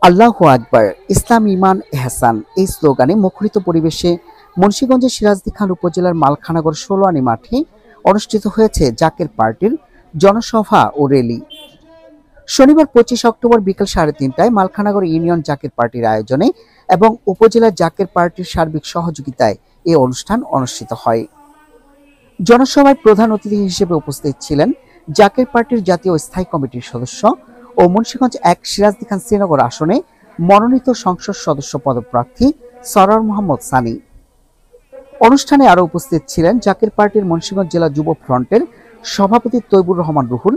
আল্লাহু আকবার, ইসলাম ইমান এহসান এই স্লোগানে মুখরিত পরিবেশে মুন্সিগঞ্জের সিরাজদি খান উপজেলার মালখানাগড় ষোলোয়ানী মাঠে অনুষ্ঠিত হয়েছে জাকের পার্টির জনসভা ও র্যালি। শনিবার 25 অক্টোবর বিকেল 3:30টায় মালখানাগড় ইউনিয়ন জাকের পার্টির আয়োজনে এবং উপজেলা জাকের পার্টির সার্বিক সহযোগিতায় এই অনুষ্ঠান অনুষ্ঠিত হয়। জনসভায় প্রধান অতিথি হিসেবে উপস্থিত ছিলেন জাকের পার্টির জাতীয় স্থায়ী কমিটির সদস্য ও মুন্সিগঞ্জ 1 সিরাজদি খান শ্রীনগর আসনে মনোনীত সংসদ সদস্য পদপ্রার্থী সরওয়ার মোহাম্মদ সানি। অনুষ্ঠানে আরো উপস্থিত ছিলেন জাকের পার্টির মুন্সিগঞ্জ জেলা যুব ফ্রন্টের সভাপতি তৈবুর রহমান রুহুল,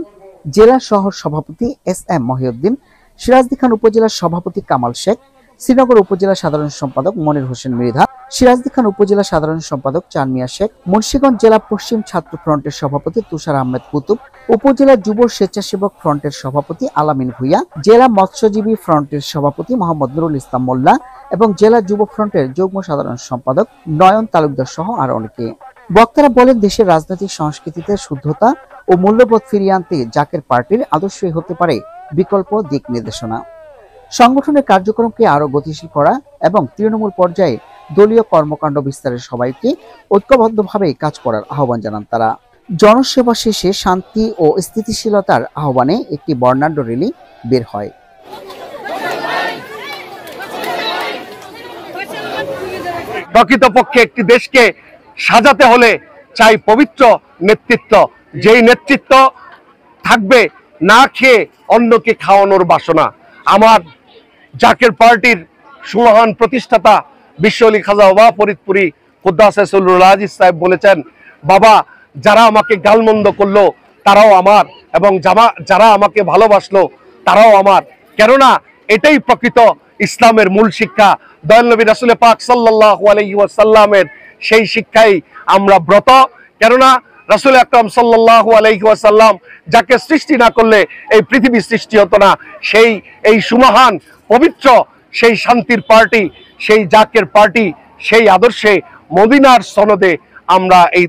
জেলা শহর সভাপতি SM মহিউদ্দিন, সিরাজদি খান উপজেলার সভাপতি কামাল শেখ, শ্রীনগর উপজেলা সাধারণ সম্পাদক মনির হোসেন মৃধা, সিরাজদি খান উপজেলা সাধারণ সম্পাদক চানমিয়া শেখ, মুন্সিগঞ্জ জেলা পশ্চিম ছাত্র ফ্রন্টের সভাপতি তুষার আহমেদ কুতুব, উপজেলা যুব স্বেচ্ছাসেবক ফ্রন্টের সভাপতি আলামিন ভুইয়া, জেলা মৎস্যজীবী ফ্রন্টের সভাপতি মোহাম্মদ নুরুল ইসলাম মোল্লা এবং জেলা যুব ফ্রন্টের যুগ্ম সাধারণ সম্পাদক নয়ন তালুকদার সহ আরো অনেকে। বক্তারা বলেন, দেশের রাজনৈতিক সংস্কৃতিতে শুদ্ধতা ও মূল্যবোধ ফিরিয়ে আনতে জাকের পার্টির আদর্শই হতে পারে বিকল্প দিক নির্দেশনা। সংগঠনের কার্যক্রমকে আরো গতিশীল করা এবং তৃণমূল পর্যায়ে দলীয় কর্মকাণ্ড বিস্তারের সবাইকে ঐক্যবদ্ধভাবে কাজ করার আহ্বান জানান তারা। জনসেবা শেষে শান্তি ও স্থিতিশীলতার আহ্বানে একটি বর্ণাঢ্য র্যালি বের হয়। প্রকৃতপক্ষে একটি দেশকে সাজাতে হলে চাই পবিত্র নেতৃত্ব, যেই নেতৃত্ব থাকবে না খেয়ে অন্যকে খাওয়ানোর বাসনা। আমার জাকের পার্টির সুমহান প্রতিষ্ঠাতা বিশ্ব আলী খাজা বাবা ফরিদপুরি কুদ্দাসুল আজিজ সাহেব বলেছেন, বাবা যারা আমাকে গালমন্দ করলো তারাও আমার, এবং যারা আমাকে ভালোবাসলো তারাও আমার। কেননা এটাই প্রকৃত ইসলামের মূল শিক্ষা। দয়াল নবী রাসূল পাক সাল্লাল্লাহু আলাইহি ওয়াসাল্লামের সেই শিক্ষাই আমরা ব্রত। কেননা রাসূল আকরাম সাল্লাল্লাহু আলাইহি ওয়াসাল্লাম যাকে সৃষ্টি না করলে এই পৃথিবী সৃষ্টি হতো না। এই সুমহান পবিত্র সেই শান্তির পার্টি, সেই জাকের পার্টি, সেই আদর্শে মদিনার সনদে আমরা এই